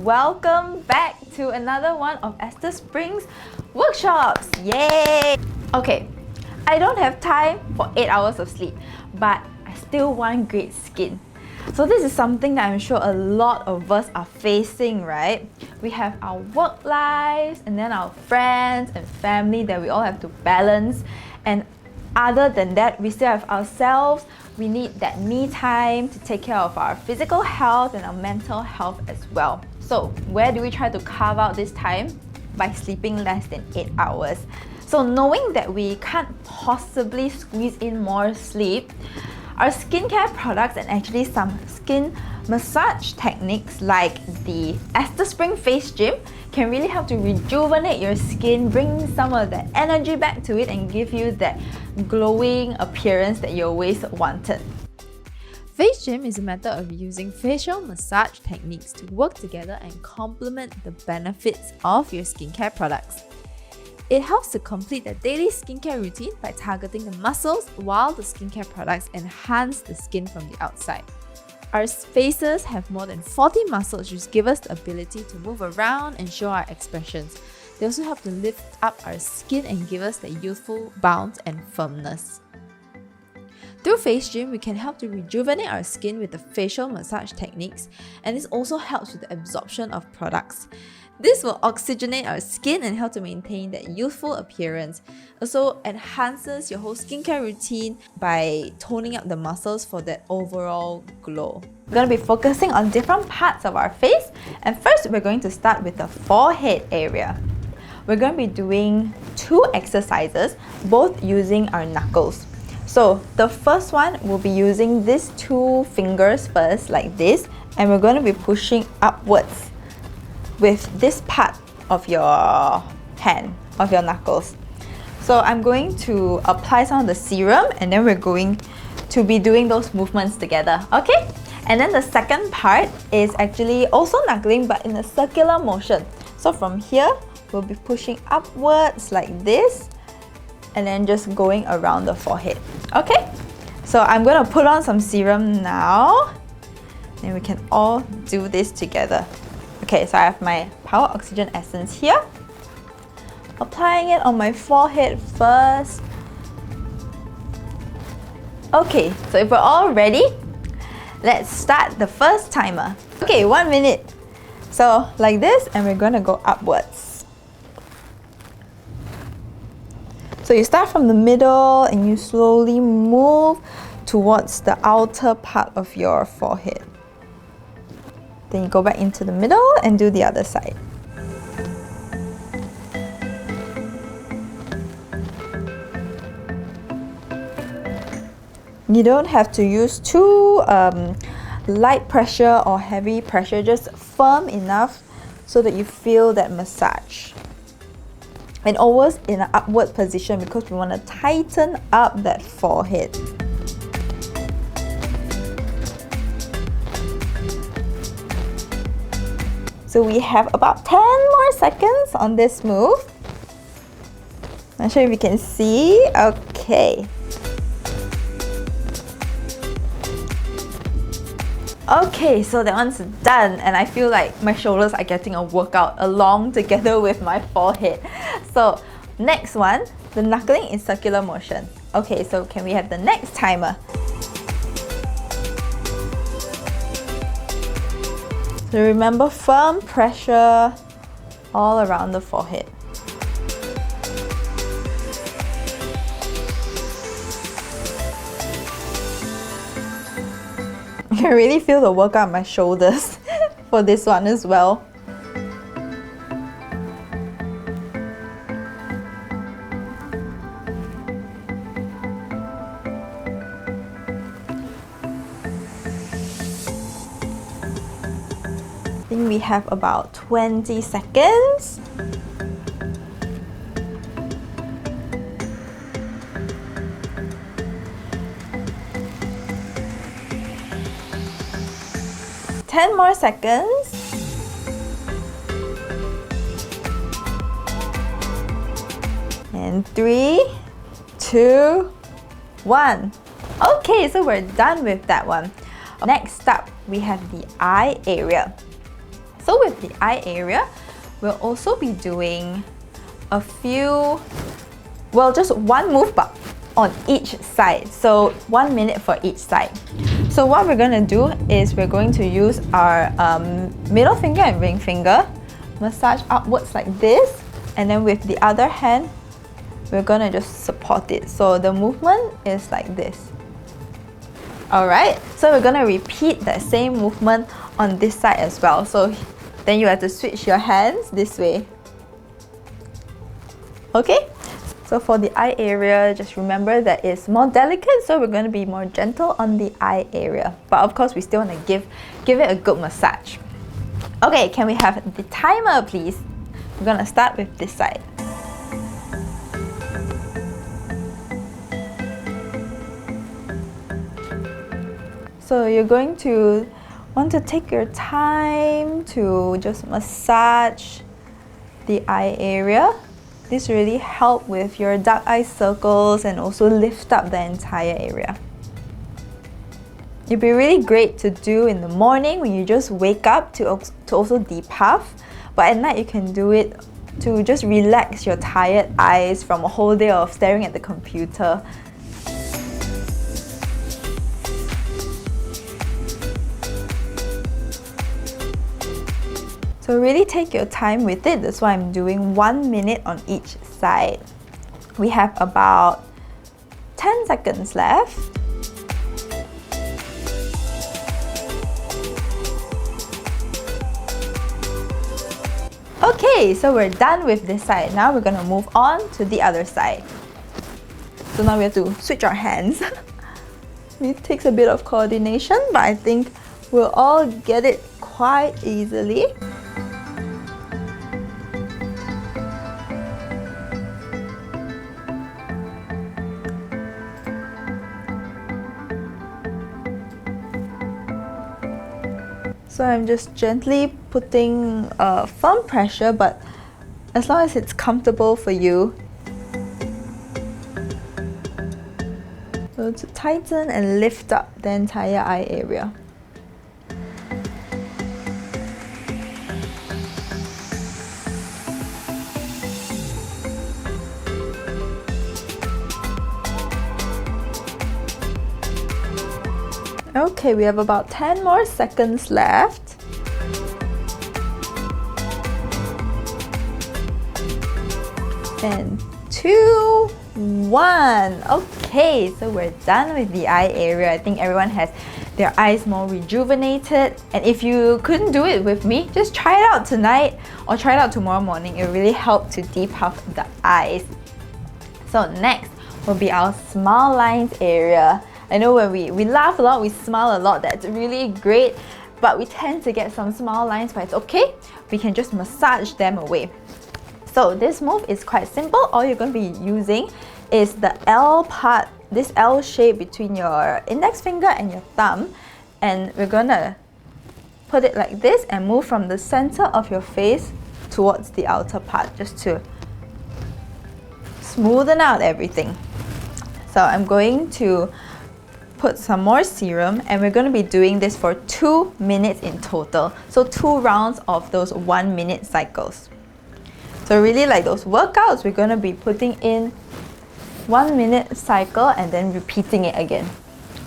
welcome back to another one of AsterSpring's workshops. Yay! Okay, I don't have time for 8 hours of sleep, but I still want great skin. So this is something that I'm sure a lot of us are facing, right? We have our work lives and then our friends and family that we all have to balance. And other than that, we still have ourselves. We need that me time to take care of our physical health and our mental health as well. So where do we try to carve out this time? By sleeping less than 8 hours. So knowing that we can't possibly squeeze in more sleep, our skincare products and actually some skin massage techniques like the AsterSpring Face Gym can really help to rejuvenate your skin, bring some of the energy back to it and give you that glowing appearance that you always wanted. Face Gym is a method of using facial massage techniques to work together and complement the benefits of your skincare products. It helps to complete the daily skincare routine by targeting the muscles while the skincare products enhance the skin from the outside. Our faces have more than 40 muscles which give us the ability to move around and show our expressions. They also help to lift up our skin and give us the youthful bounce and firmness. Through Face Gym, we can help to rejuvenate our skin with the facial massage techniques, and this also helps with the absorption of products. This will oxygenate our skin and help to maintain that youthful appearance. Also enhances your whole skincare routine by toning up the muscles for that overall glow. We're going to be focusing on different parts of our face, and first we're going to start with the forehead area. We're going to be doing 2 exercises, both using our knuckles. So the first one, we'll be using these 2 fingers first like this, and we're going to be pushing upwards with this part of your hand, of your knuckles. So I'm going to apply some of the serum and then we're going to be doing those movements together, okay? And then the second part is actually also knuckling but in a circular motion. So from here, we'll be pushing upwards like this and then just going around the forehead, okay? So I'm gonna put on some serum now and we can all do this together. Okay, so I have my Power Oxygen Essence here. Applying it on my forehead first. Okay, so if we're all ready, let's start the first timer. Okay, 1 minute. So like this, and we're gonna go upwards. So you start from the middle and you slowly move towards the outer part of your forehead. Then you go back into the middle and do the other side. You don't have to use too light pressure or heavy pressure, just firm enough so that you feel that massage. And always in an upward position because we want to tighten up that forehead. So we have about 10 more seconds on this move. Not sure if you can see. Okay. Okay, so that one's done and I feel like my shoulders are getting a workout along together with my forehead. So next one, the knuckling in circular motion. Okay, so can we have the next timer? So remember, firm pressure all around the forehead. I can really feel the workout on my shoulders for this one as well. I think we have about 20 seconds. Ten more seconds. And 3, 2, 1. Okay, so we're done with that one. Next up, we have the eye area. So with the eye area, we'll also be doing a few, well, just one move but on each side. So 1 minute for each side. So what we're going to do is we're going to use our middle finger and ring finger, massage upwards like this, and then with the other hand, we're going to just support it. So the movement is like this. Alright, so we're going to repeat that same movement on this side as well. So then you have to switch your hands this way. Okay? So for the eye area, just remember that it's more delicate, so we're going to be more gentle on the eye area. But of course, we still want to give it a good massage. Okay, can we have the timer, please? We're going to start with this side. So you're going to want to take your time to just massage the eye area. This really helps with your dark eye circles and also lift up the entire area. It'd be really great to do in the morning when you just wake up to also depuff, but at night you can do it to just relax your tired eyes from a whole day of staring at the computer. So really take your time with it. That's why I'm doing 1 minute on each side. We have about 10 seconds left. Okay, so we're done with this side. Now we're gonna move on to the other side. So now we have to switch our hands. It takes a bit of coordination, but I think we'll all get it quite easily. So I'm just gently putting firm pressure, but as long as it's comfortable for you. So to tighten and lift up the entire eye area. Okay, we have about 10 more seconds left. And 2, 1. Okay, so we're done with the eye area. I think everyone has their eyes more rejuvenated. And if you couldn't do it with me, just try it out tonight or try it out tomorrow morning. It will really help to depuff the eyes. So next will be our smile lines area. I know when we laugh a lot, we smile a lot, that's really great, but we tend to get some smile lines, but it's okay. We can just massage them away. So this move is quite simple. All you're going to be using is the L part, this L shape between your index finger and your thumb, and we're going to put it like this and move from the center of your face towards the outer part, just to smoothen out everything. So I'm going to put some more serum, and we're going to be doing this for 2 minutes in total. So 2 rounds of those 1 minute cycles. So really like those workouts, we're going to be putting in 1 minute cycle and then repeating it again.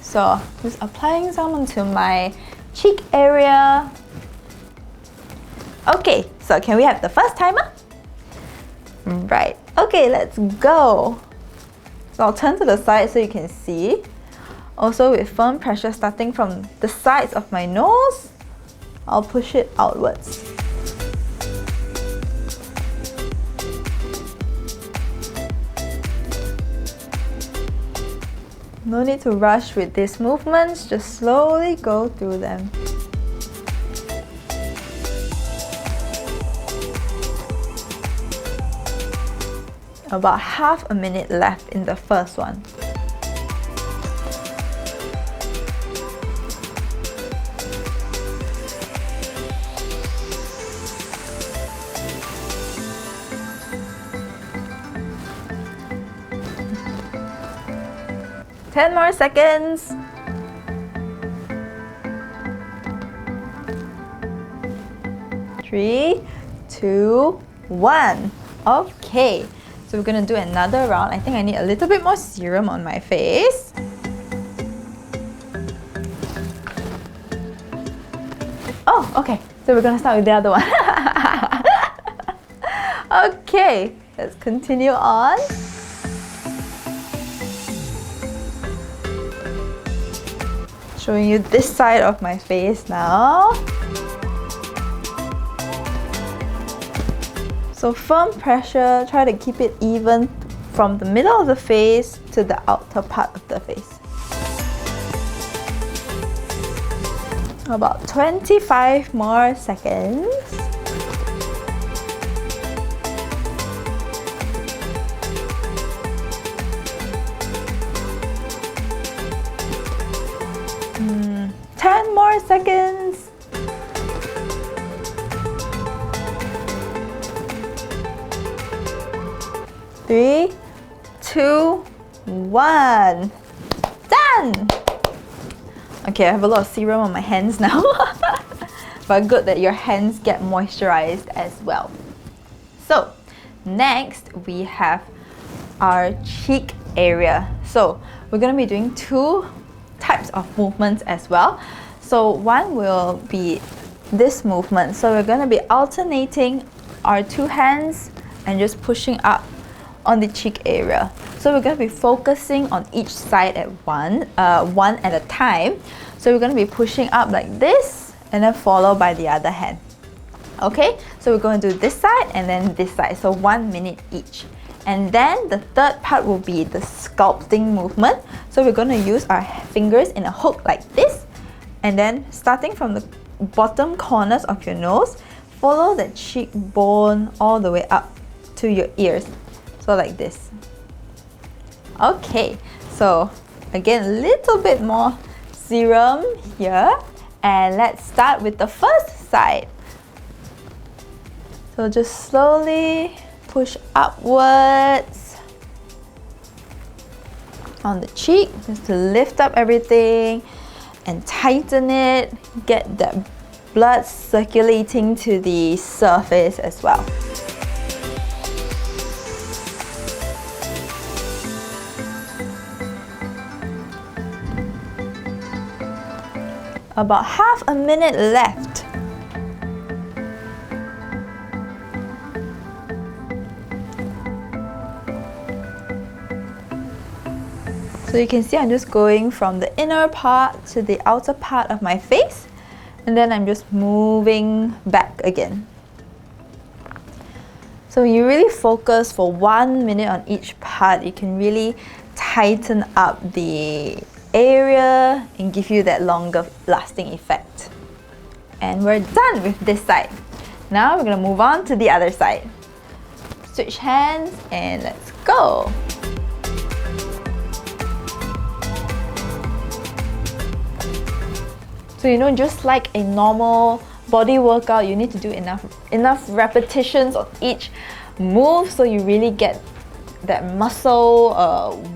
So just applying some onto my cheek area. Okay, so can we have the first timer? Right, okay, let's go. So I'll turn to the side so you can see. Also with firm pressure starting from the sides of my nose, I'll push it outwards. No need to rush with these movements, just slowly go through them. About half a minute left in the first one. Ten more seconds. 3, 2, 1. Okay, so we're gonna do another round. I think I need a little bit more serum on my face. Oh, okay, so we're gonna start with the other one. Okay, let's continue on. Showing you this side of my face now. So firm pressure, try to keep it even from the middle of the face to the outer part of the face. About 25 more seconds. Mm, 10 more seconds. Three, two, one. Done! Okay, I have a lot of serum on my hands now. But good that your hands get moisturized as well. So, next we have our cheek area. So, we're going to be doing two types of movements as well. So, one will be this movement. So, we're going to be alternating our two hands and just pushing up on the cheek area. So we're going to be focusing on each side at one at a time. So we're going to be pushing up like this and then followed by the other hand. Okay, so we're going to do this side and then this side. So 1 minute each. And then the third part will be the sculpting movement. So we're going to use our fingers in a hook like this. And then starting from the bottom corners of your nose, follow the cheekbone all the way up to your ears. So like this. Okay, so again, a little bit more serum here. And let's start with the first side. So just slowly push upwards on the cheek, just to lift up everything and tighten it, get that blood circulating to the surface as well. About half a minute left. So you can see I'm just going from the inner part to the outer part of my face, and then I'm just moving back again. So when you really focus for 1 minute on each part, you can really tighten up the area and give you that longer lasting effect. And we're done with this side. Now we're gonna move on to the other side. Switch hands and let's go. So just like a normal body workout, you need to do enough repetitions of each move so you really get that muscle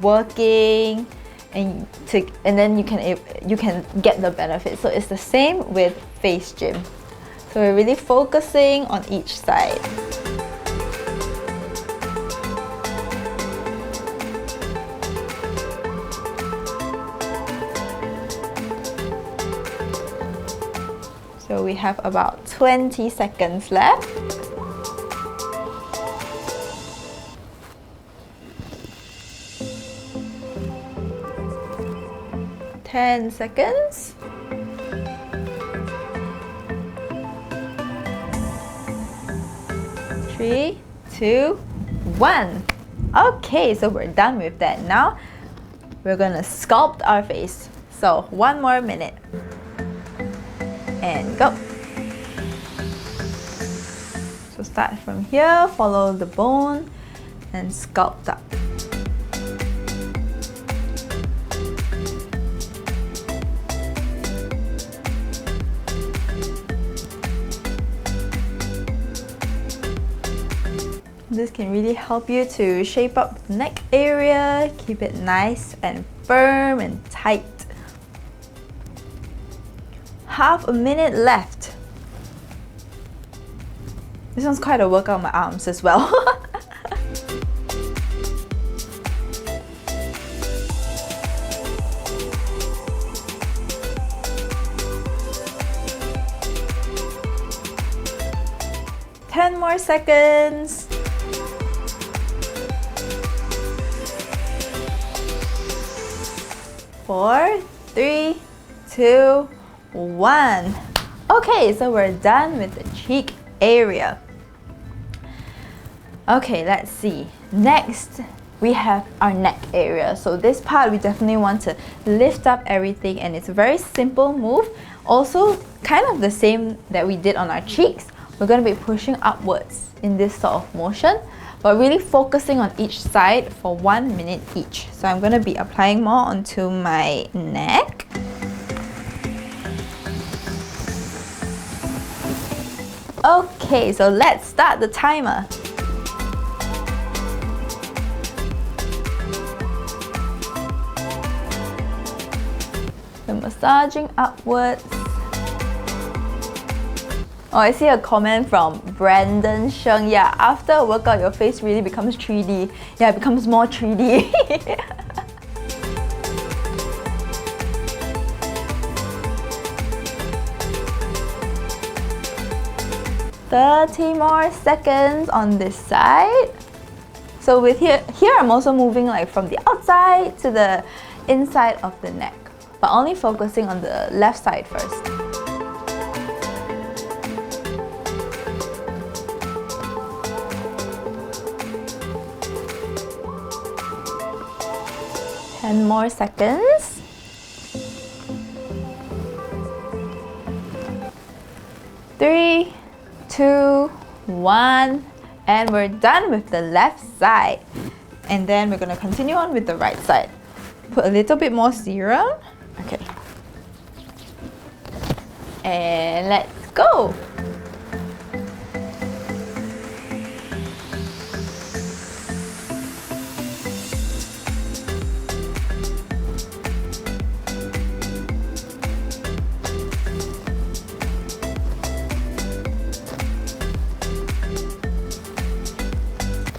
working, and then you can get the benefit. So it's the same with face gym. So we're really focusing on each side. So we have about 20 seconds left. Ten seconds. Three, two, one. Okay, so we're done with that. Now we're gonna sculpt our face. So 1 more minute. And go. So start from here, follow the bone and sculpt up. This can really help you to shape up the neck area, keep it nice and firm and tight. Half a minute left. This one's quite a workout on my arms as well. Ten more seconds. 4, 3, 2, 1. Okay, so we're done with the cheek area. Okay, let's see. Next, we have our neck area. So this part, we definitely want to lift up everything, and it's a very simple move. Also, kind of the same that we did on our cheeks. We're going to be pushing upwards in this sort of motion, but really focusing on each side for 1 minute each. So I'm going to be applying more onto my neck. Okay, so let's start the timer. So massaging upwards. Oh, I see a comment from Brandon Sheng. Yeah, after a workout, your face really becomes 3D. Yeah, it becomes more 3D. 30 more seconds on this side. So with here I'm also moving like from the outside to the inside of the neck, but only focusing on the left side first. Ten more seconds. 3, 2, 1, and we're done with the left side. And then we're gonna continue on with the right side. Put a little bit more serum. Okay. And let's go.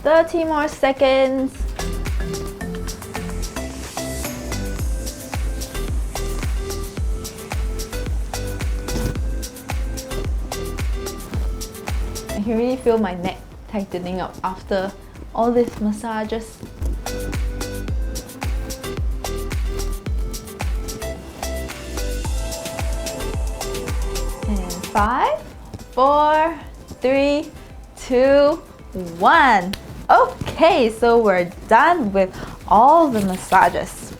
Thirty more seconds. I can really feel my neck tightening up after all these massages. And 5, 4, 3, 2, 1. Okay, so we're done with all the massages.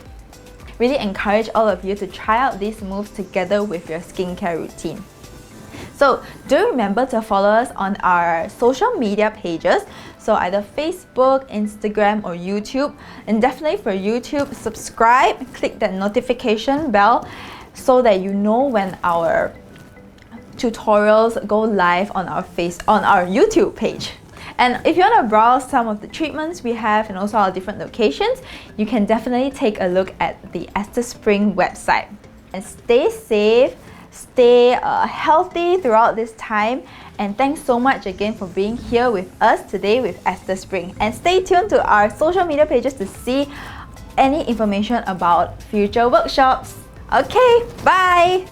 Really encourage all of you to try out these moves together with your skincare routine. So do remember to follow us on our social media pages, so either Facebook, Instagram or YouTube. And definitely for YouTube, subscribe, click that notification bell so that you know when our tutorials go live on our YouTube page. And if you want to browse some of the treatments we have and also our different locations, you can definitely take a look at the AsterSpring website. And stay safe, stay healthy throughout this time. And thanks so much again for being here with us today with AsterSpring. And stay tuned to our social media pages to see any information about future workshops. Okay, bye!